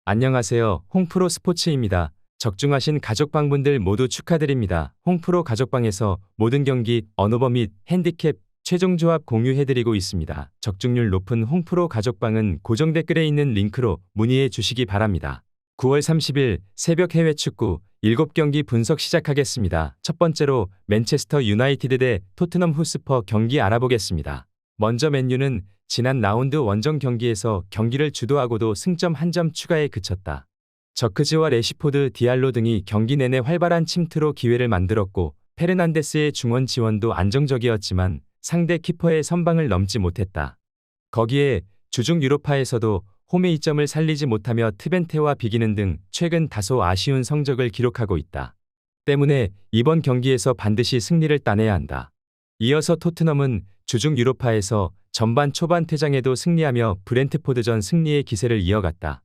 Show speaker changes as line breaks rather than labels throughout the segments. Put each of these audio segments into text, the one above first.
안녕하세요. 홍프로 스포츠입니다. 적중하신 가족방분들 모두 축하드립니다. 홍프로 가족방에서 모든 경기, 언오버 및 핸디캡, 최종 조합 공유해드리고 있습니다. 적중률 높은 홍프로 가족방은 고정 댓글에 있는 링크로 문의해 주시기 바랍니다. 9월 30일 새벽 해외 축구 7경기 분석 시작하겠습니다. 첫 번째로 맨체스터 유나이티드 대 토트넘 호스퍼 경기 알아보겠습니다. 먼저 맨유는 지난 라운드 원정 경기에서 경기를 주도하고도 승점 1점 추가에 그쳤다. 저크즈와 레시포드, 디알로 등이 경기 내내 활발한 침투로 기회를 만들었고 페르난데스의 중원 지원도 안정적이었지만 상대 키퍼의 선방을 넘지 못했다. 거기에 주중 유로파에서도 홈의 이점을 살리지 못하며 트벤테와 비기는 등 최근 다소 아쉬운 성적을 기록하고 있다. 때문에 이번 경기에서 반드시 승리를 따내야 한다. 이어서 토트넘은 주중 유로파에서 전반 초반 퇴장에도 승리하며 브렌트포드전 승리의 기세를 이어갔다.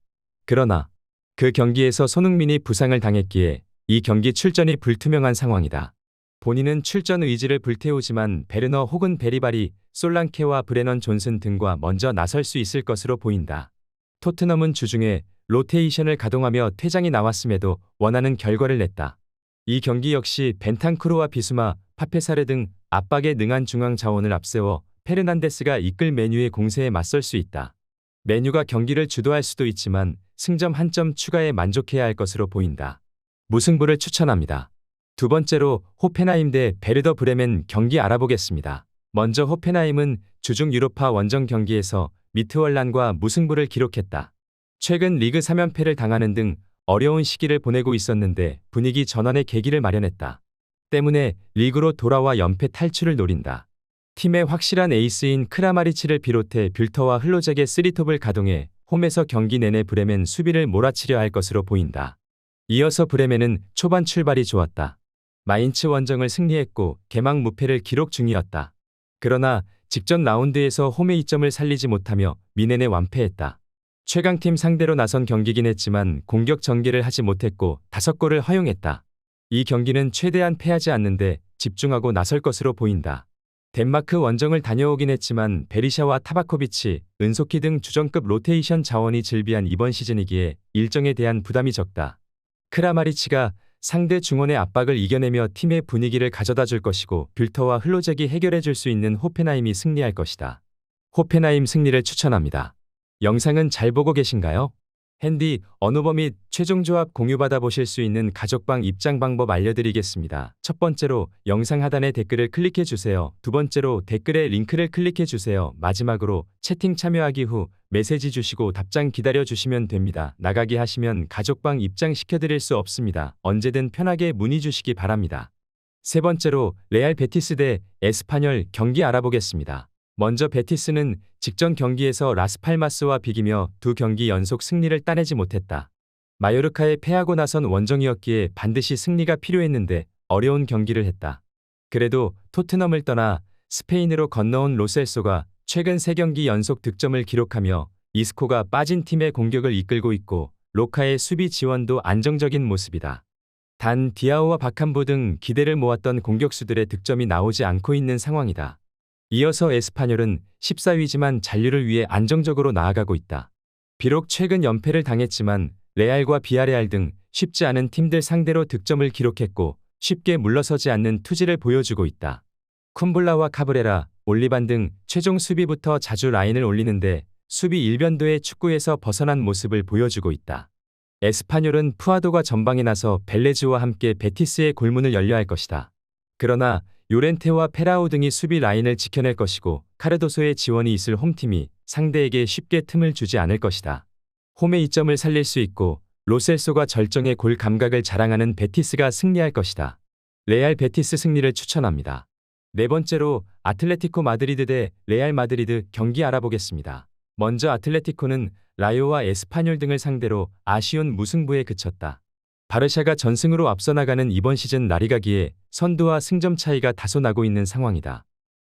그러나 그 경기에서 손흥민이 부상을 당했기에 이 경기 출전이 불투명한 상황이다. 본인은 출전 의지를 불태우지만 베르너 혹은 베리바리, 솔랑케와 브레넌 존슨 등과 먼저 나설 수 있을 것으로 보인다. 토트넘은 주중에 로테이션을 가동하며 퇴장이 나왔음에도 원하는 결과를 냈다. 이 경기 역시 벤탄쿠르와 비수마, 파페사르 등 압박에 능한 중앙 자원을 앞세워 페르난데스가 이끌 맨유의 공세에 맞설 수 있다. 맨유가 경기를 주도할 수도 있지만 승점 1점 추가에 만족해야 할 것으로 보인다. 무승부를 추천합니다. 두 번째로 호펜하임 대 베르더 브레멘 경기 알아보겠습니다. 먼저 호펜하임은 주중 유로파 원정 경기에서 미트월란과 무승부를 기록했다. 최근 리그 3연패를 당하는 등 어려운 시기를 보내고 있었는데 분위기 전환의 계기를 마련했다. 때문에 리그로 돌아와 연패 탈출을 노린다. 팀의 확실한 에이스인 크라마리치를 비롯해 뷸터와 흘로잭의 쓰리톱을 가동해 홈에서 경기 내내 브레멘 수비를 몰아치려 할 것으로 보인다. 이어서 브레멘은 초반 출발이 좋았다. 마인츠 원정을 승리했고 개막 무패를 기록 중이었다. 그러나 직전 라운드에서 홈의 이점을 살리지 못하며 미넨에 완패했다. 최강팀 상대로 나선 경기긴 했지만 공격 전개를 하지 못했고 5골을 허용했다. 이 경기는 최대한 패하지 않는데 집중하고 나설 것으로 보인다. 덴마크 원정을 다녀오긴 했지만 베리샤와 타바코비치, 은소키 등 주전급 로테이션 자원이 즐비한 이번 시즌이기에 일정에 대한 부담이 적다. 크라마리치가 상대 중원의 압박을 이겨내며 팀의 분위기를 가져다 줄 것이고 뷸터와 흘로잭이 해결해 줄 수 있는 호펜하임이 승리할 것이다. 호펜하임 승리를 추천합니다. 영상은 잘 보고 계신가요? 핸디, 언오버 및 최종 조합 공유받아 보실 수 있는 가족방 입장 방법 알려드리겠습니다. 첫 번째로 영상 하단에 댓글을 클릭해 주세요. 두 번째로 댓글에 링크를 클릭해 주세요. 마지막으로 채팅 참여하기 후 메시지 주시고 답장 기다려 주시면 됩니다. 나가기 하시면 가족방 입장 시켜드릴 수 없습니다. 언제든 편하게 문의 주시기 바랍니다. 세 번째로 레알 베티스 대 에스파뇰 경기 알아보겠습니다. 먼저 베티스는 직전 경기에서 라스팔마스와 비기며 2경기 연속 승리를 따내지 못했다. 마요르카에 패하고 나선 원정이었기에 반드시 승리가 필요했는데 어려운 경기를 했다. 그래도 토트넘을 떠나 스페인으로 건너온 로셀소가 최근 3경기 연속 득점을 기록하며 이스코가 빠진 팀의 공격을 이끌고 있고 로카의 수비 지원도 안정적인 모습이다. 단 디아오와 바캄부 등 기대를 모았던 공격수들의 득점이 나오지 않고 있는 상황이다. 이어서 에스파뇰은 14위지만 잔류를 위해 안정적으로 나아가고 있다. 비록 최근 연패를 당했지만 레알과 비아레알 등 쉽지 않은 팀들 상대로 득점을 기록했고 쉽게 물러서지 않는 투지를 보여주고 있다. 쿰블라와 카브레라, 올리반 등 최종 수비부터 자주 라인을 올리는데 수비 일변도의 축구에서 벗어난 모습을 보여주고 있다. 에스파뇰은 푸아도가 전방에 나서 벨레즈와 함께 베티스의 골문을 열려 할 것이다. 그러나 요렌테와 페라우 등이 수비 라인을 지켜낼 것이고 카르도소의 지원이 있을 홈팀이 상대에게 쉽게 틈을 주지 않을 것이다. 홈의 이점을 살릴 수 있고 로셀소가 절정의 골 감각을 자랑하는 베티스가 승리할 것이다. 레알 베티스 승리를 추천합니다. 네 번째로 아틀레티코 마드리드 대 레알 마드리드 경기 알아보겠습니다. 먼저 아틀레티코는 라요와 에스파뇰 등을 상대로 아쉬운 무승부에 그쳤다. 바르샤가 전승으로 앞서 나가는 이번 시즌 라리가기에 선두와 승점 차이가 다소 나고 있는 상황이다.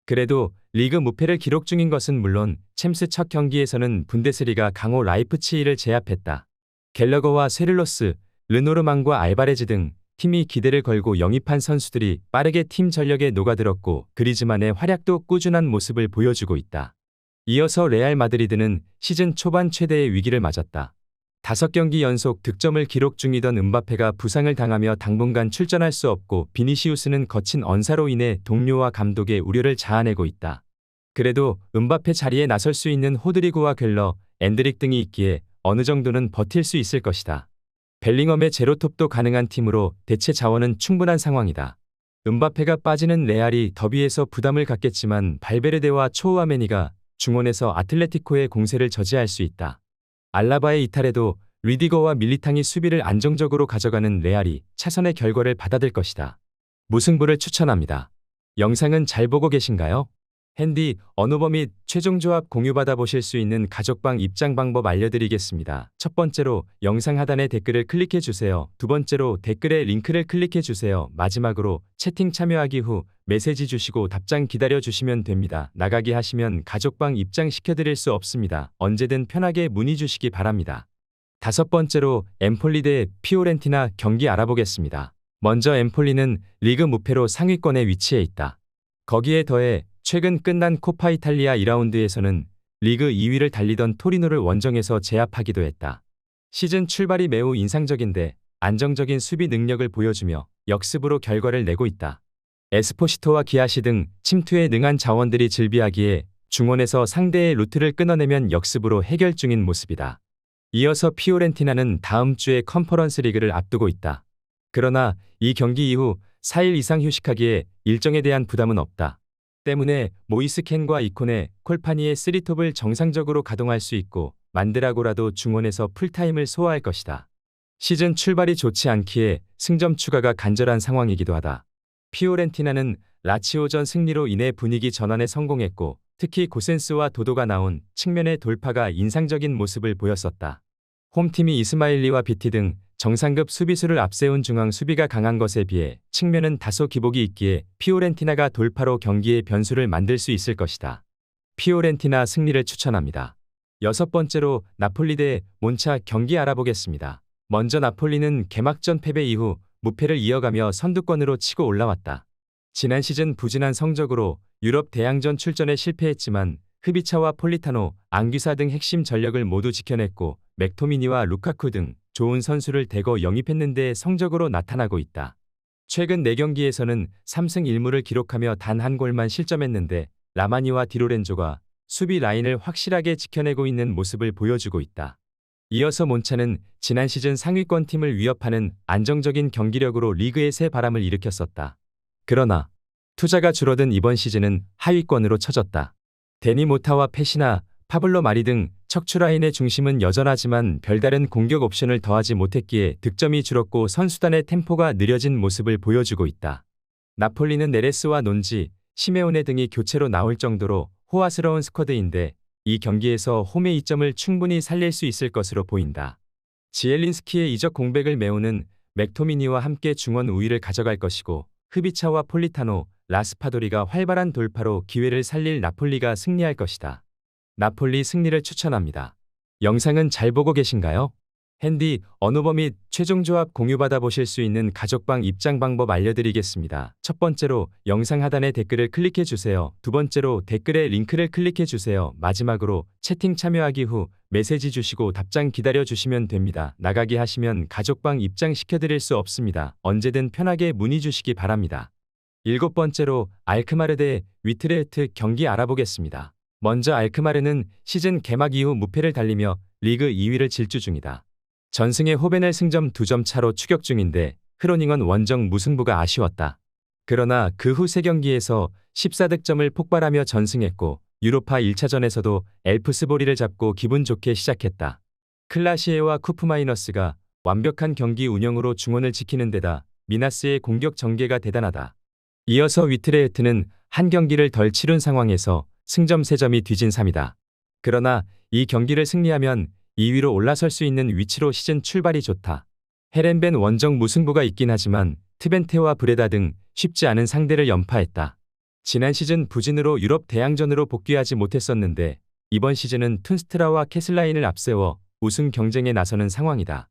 그래도 리그 무패를 기록 중인 것은 물론 챔스 첫 경기에서는 분데스리가 강호 라이프치히를 제압했다. 갤러거와 세를로스, 르노르망과 알바레즈 등 팀이 기대를 걸고 영입한 선수들이 빠르게 팀 전력에 녹아들었고 그리즈만의 활약도 꾸준한 모습을 보여주고 있다. 이어서 레알 마드리드는 시즌 초반 최대의 위기를 맞았다. 5경기 연속 득점을 기록 중이던 음바페가 부상을 당하며 당분간 출전할 수 없고 비니시우스는 거친 언사로 인해 동료와 감독의 우려를 자아내고 있다. 그래도 음바페 자리에 나설 수 있는 호드리구와 갤러, 엔드릭 등이 있기에 어느 정도는 버틸 수 있을 것이다. 벨링엄의 제로톱도 가능한 팀으로 대체 자원은 충분한 상황이다. 음바페가 빠지는 레알이 더비에서 부담을 갖겠지만 발베르데와 초우아메니가 중원에서 아틀레티코의 공세를 저지할 수 있다. 알라바의 이탈에도 리디거와 밀리탕이 수비를 안정적으로 가져가는 레알이 차선의 결과를 받아들 것이다. 무승부를 추천합니다. 영상은 잘 보고 계신가요? 핸디, 언어버 및 최종 조합 공유받아 보실 수 있는 가족방 입장 방법 알려드리겠습니다. 첫 번째로 영상 하단의 댓글을 클릭해 주세요. 두 번째로 댓글에 링크를 클릭해 주세요. 마지막으로 채팅 참여하기 후 메시지 주시고 답장 기다려 주시면 됩니다. 나가기 하시면 가족방 입장 시켜드릴 수 없습니다. 언제든 편하게 문의 주시기 바랍니다. 다섯 번째로 엠폴리 대 피오렌티나 경기 알아보겠습니다. 먼저 엠폴리는 리그 무패로 상위권에 위치해 있다. 거기에 더해 최근 끝난 코파 이탈리아 2라운드에서는 리그 2위를 달리던 토리노를 원정에서 제압하기도 했다. 시즌 출발이 매우 인상적인데 안정적인 수비 능력을 보여주며 역습으로 결과를 내고 있다. 에스포시토와 기아시 등 침투에 능한 자원들이 즐비하기에 중원에서 상대의 루트를 끊어내면 역습으로 해결 중인 모습이다. 이어서 피오렌티나는 다음 주에 컨퍼런스 리그를 앞두고 있다. 그러나 이 경기 이후 4일 이상 휴식하기에 일정에 대한 부담은 없다. 때문에 모이스 켄과 이코네, 콜파니의 3톱을 정상적으로 가동할 수 있고 만드라고라도 중원에서 풀타임을 소화할 것이다. 시즌 출발이 좋지 않기에 승점 추가가 간절한 상황이기도 하다. 피오렌티나는 라치오전 승리로 인해 분위기 전환에 성공했고 특히 고센스와 도도가 나온 측면의 돌파가 인상적인 모습을 보였었다. 홈팀이 이스마일리와 비티 등 정상급 수비수를 앞세운 중앙 수비가 강한 것에 비해 측면은 다소 기복이 있기에 피오렌티나가 돌파로 경기의 변수를 만들 수 있을 것이다. 피오렌티나 승리를 추천합니다. 여섯 번째로 나폴리 대 몬차 경기 알아보겠습니다. 먼저 나폴리는 개막전 패배 이후 무패를 이어가며 선두권으로 치고 올라왔다. 지난 시즌 부진한 성적으로 유럽 대항전 출전에 실패했지만 흐비차와 폴리타노, 앙귀사 등 핵심 전력을 모두 지켜냈고 맥토미니와 루카쿠 등 좋은 선수를 대거 영입했는데 성적으로 나타나고 있다. 최근 4경기에서는 3승 1무를 기록하며 단 한 골만 실점했는데 라마니와 디로렌조가 수비 라인을 확실하게 지켜내고 있는 모습을 보여주고 있다. 이어서 몬차는 지난 시즌 상위권 팀을 위협하는 안정적인 경기력으로 리그에 새 바람을 일으켰었다. 그러나 투자가 줄어든 이번 시즌은 하위권으로 처졌다. 데니 모타와 페시나, 파블로 마리 등 척추 라인의 중심은 여전하지만 별다른 공격 옵션을 더하지 못했기에 득점이 줄었고 선수단의 템포가 느려진 모습을 보여주고 있다. 나폴리는 네레스와 논지, 시메오네 등이 교체로 나올 정도로 호화스러운 스쿼드인데 이 경기에서 홈의 이점을 충분히 살릴 수 있을 것으로 보인다. 지엘린스키의 이적 공백을 메우는 맥토미니와 함께 중원 우위를 가져갈 것이고 흐비차와 폴리타노, 라스파도리가 활발한 돌파로 기회를 살릴 나폴리가 승리할 것이다. 나폴리 승리를 추천합니다. 영상은 잘 보고 계신가요? 핸디, 언어버 및 최종 조합 공유받아 보실 수 있는 가족방 입장 방법 알려드리겠습니다. 첫 번째로 영상 하단의 댓글을 클릭해 주세요. 두 번째로 댓글에 링크를 클릭해 주세요. 마지막으로 채팅 참여하기 후 메시지 주시고 답장 기다려 주시면 됩니다. 나가기 하시면 가족방 입장 시켜드릴 수 없습니다. 언제든 편하게 문의 주시기 바랍니다. 일곱 번째로 알크마르 대 위트레흐트 경기 알아보겠습니다. 먼저 알크마르는 시즌 개막 이후 무패를 달리며 리그 2위를 질주 중이다. 전승의 호벤을 승점 2점 차로 추격 중인데 흐로닝은 원정 무승부가 아쉬웠다. 그러나 그 후 3경기에서 14득점을 폭발하며 전승했고 유로파 1차전에서도 엘프스보리를 잡고 기분 좋게 시작했다. 클라시에와 쿠프마이너스가 완벽한 경기 운영으로 중원을 지키는 데다 미나스의 공격 전개가 대단하다. 이어서 위트레흐트는 한 경기를 덜 치룬 상황에서 승점 3점이 뒤진 3이다. 그러나 이 경기를 승리하면 2위로 올라설 수 있는 위치로 시즌 출발이 좋다. 헤렌벤 원정 무승부가 있긴 하지만 트벤테와 브레다 등 쉽지 않은 상대를 연파했다. 지난 시즌 부진으로 유럽 대항전으로 복귀하지 못했었는데 이번 시즌은 툰스트라와 캐슬라인을 앞세워 우승 경쟁에 나서는 상황이다.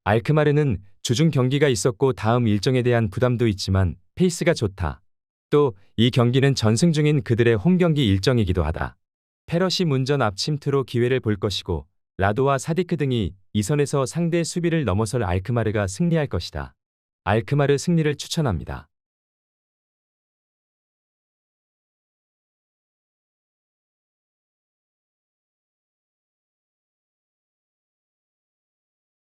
알크마르는 주중 경기가 있었고 다음 일정에 대한 부담도 있지만 페이스가 좋다. 또 이 경기는 전승 중인 그들의 홈경기 일정이기도 하다. 페러시 문전 앞 침투로 기회를 볼 것이고 라도와 사디크 등이 2선에서 상대 수비를 넘어설 알크마르가 승리할 것이다. 알크마르 승리를 추천합니다.